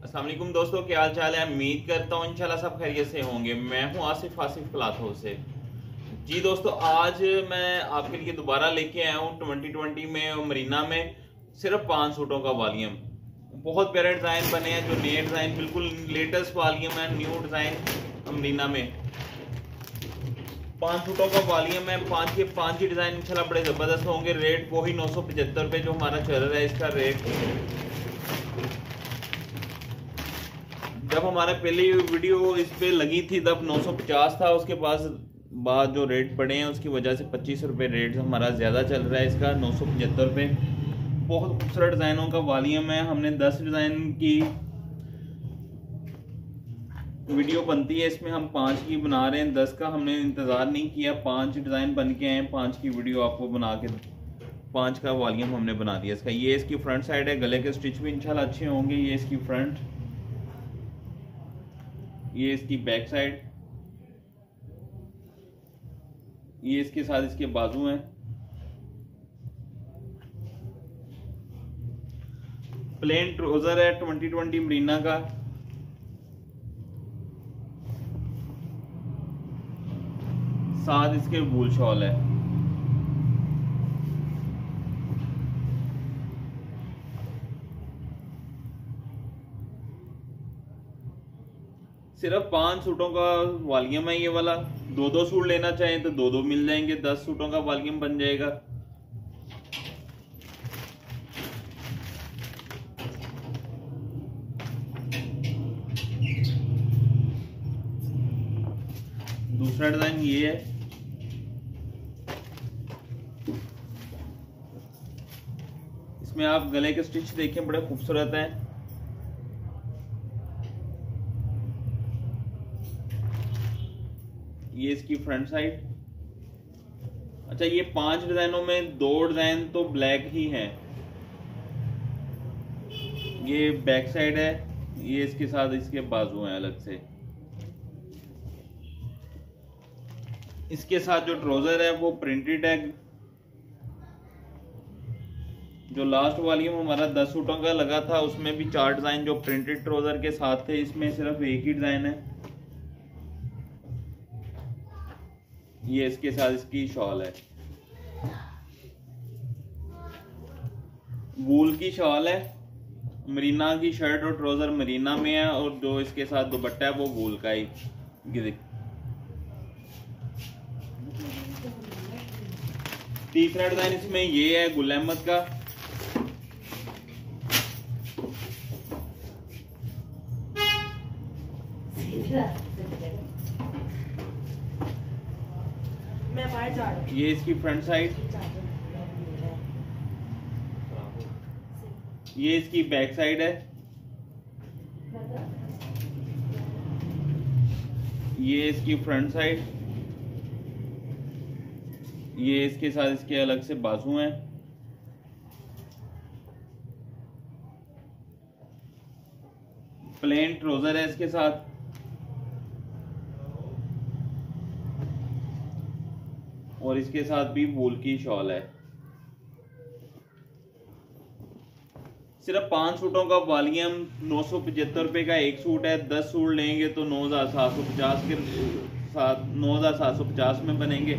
अस्सलाम वालेकुम दोस्तों, क्या हाल चाल है। उम्मीद करता हूँ इंशाल्लाह सब खैरियत से होंगे। मैं हूँ आसिफ क्लाथों से। जी दोस्तों, आज मैं आपके लिए दोबारा लेके आया हूँ 2020 में मरीना में सिर्फ 5 सूटों का वॉल्यूम। बहुत प्यारे डिज़ाइन बने हैं, जो नए डिज़ाइन बिल्कुल लेटेस्ट वॉल्यूम है, न्यू डिज़ाइन मरीना में 5 सूटों का वॉल्यूम है। 5 के 5 ही डिज़ाइन इंशाल्लाह बड़े ज़बरदस्त होंगे। रेट वही 975 रुपये जो हमारा चल रहा है इसका रेट। जब हमारे पहली वीडियो इस पे लगी थी तब 950 था, उसके बाद जो रेट बढ़े हैं उसकी वजह से 25 रुपये रेट हमारा ज़्यादा चल रहा है इसका, 975 रुपये। बहुत खूबसूरत डिज़ाइनों का वॉल्यूम है। हमने 10 डिज़ाइन की वीडियो बनती है, इसमें हम 5 की बना रहे हैं। 10 का हमने इंतज़ार नहीं किया, 5 डिज़ाइन बन के आए, 5 की वीडियो आपको बना के 5 का वॉल्यूम हमने बना दिया इसका। ये इसकी फ्रंट साइड है, गले के स्टिच भी इंशाल्लाह अच्छे होंगे। ये इसकी फ्रंट, ये इसकी बैक साइड, ये इसके साथ इसके बाजू हैं। प्लेन ट्राउजर है 2020 मरीना का। साथ इसके वूल शॉल है। सिर्फ 5 सूटों का वॉल्यूम है ये वाला। 2-2 सूट लेना चाहें तो 2-2 मिल जाएंगे, 10 सूटों का वॉल्यूम बन जाएगा। दूसरा डिजाइन ये है। इसमें आप गले के स्टिच देखें, बड़े खूबसूरत हैं। ये इसकी फ्रंट साइड। अच्छा, ये 5 डिजाइनों में 2 डिजाइन तो ब्लैक ही हैं। ये बैक साइड है, ये इसके साथ इसके बाजू हैं अलग से। इसके साथ जो ट्राउजर है वो प्रिंटेड है। जो लास्ट वॉल्यूम हमारा 10 सूटों का लगा था उसमें भी 4 डिजाइन जो प्रिंटेड ट्राउजर के साथ थे, इसमें सिर्फ एक ही डिजाइन है। ये इसके साथ इसकी शॉल है, वूल की शॉल है। मरीना की शर्ट और ट्राउजर मरीना में है, और जो इसके साथ दुपट्टा है वो वूल का ही। तीसरा डिजाइन इसमें ये है गुल अहमद का। ये इसकी फ्रंट साइड, ये इसकी बैक साइड है। ये इसकी फ्रंट साइड, ये इसके साथ इसके अलग से बाजू हैं। प्लेन ट्राउजर है इसके साथ। और इसके साथ भी वूल की शॉल है। सिर्फ 5 सूटों का वॉल्यूम, 975 रुपये का एक सूट है। 10 सूट लेंगे तो 9750 के साथ 9750 में बनेंगे।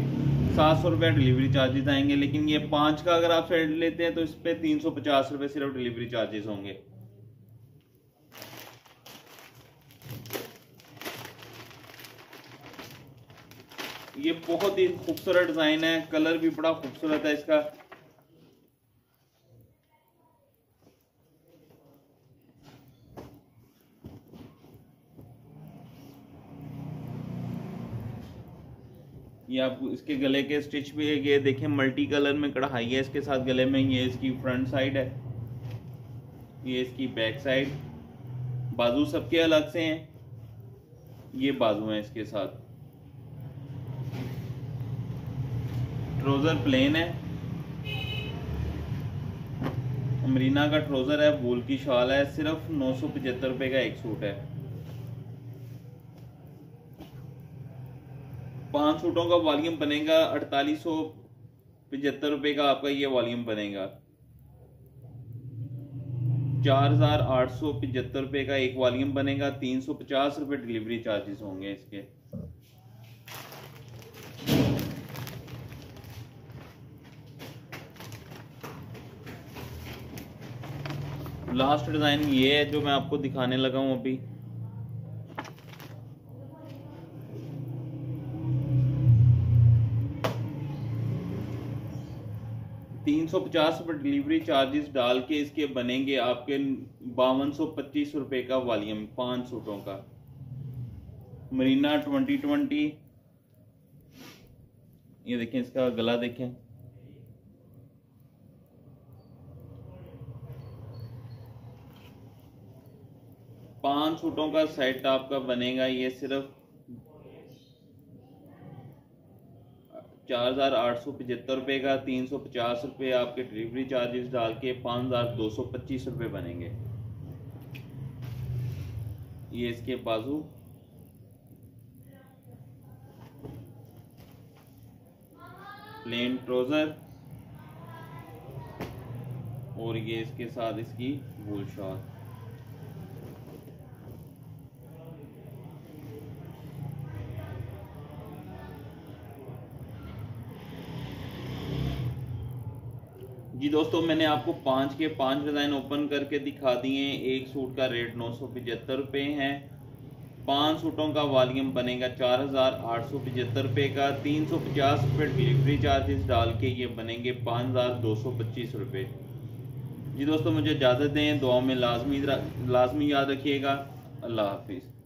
700 रुपये डिलीवरी चार्जेस आएंगे। लेकिन ये 5 का अगर आप सेट लेते हैं तो इस पे 350 रुपये सिर्फ डिलीवरी चार्जेस होंगे। ये बहुत ही खूबसूरत डिजाइन है, कलर भी बड़ा खूबसूरत है इसका। ये आप इसके गले के स्टिच भी है, ये देखें मल्टी कलर में कढ़ाई है इसके साथ गले में। ये इसकी फ्रंट साइड है, ये इसकी बैक साइड। बाजू सबके अलग से हैं, ये बाजू हैं इसके साथ। ट्राउजर प्लेन है, मरीना का ट्राउजर है, वूल की शॉल है। सिर्फ 975 रुपये का एक सूट है। 5 सूटों का वॉल्यूम बनेगा 4875 रुपये का आपका ये वॉल्यूम बनेगा। 4,875 का एक वॉल्यूम बनेगा। 350 रुपये डिलीवरी चार्जेस होंगे इसके। लास्ट डिजाइन ये है जो मैं आपको दिखाने लगा हूं अभी। ₹350 डिलीवरी चार्जेस डाल के इसके बनेंगे आपके 5225 रुपए का वॉल्यूम 5 सूटों का। मरीना 2020, ये देखें, इसका गला देखें, पांच सूटों का सेट आपका बनेगा। ये सिर्फ 4,875 रुपए का। 350 रुपये आपके डिलीवरी चार्जेस डाल के 5,225 रुपये बनेंगे। ये इसके बाजू, प्लेन ट्राउजर, और ये इसके साथ इसकी वूल शॉल। जी दोस्तों, मैंने आपको 5 के 5 डिज़ाइन ओपन करके दिखा दिए हैं। एक सूट का रेट 975 रुपये है। 5 सूटों का वॉल्यूम बनेगा 4,875 रुपये का। 350 रुपये डिलीवरी चार्जेस डाल के ये बनेंगे 5,225 रुपये। जी दोस्तों, मुझे इजाज़त दें। दुआ में लाजमी याद रखिएगा। अल्लाह हाफिज़।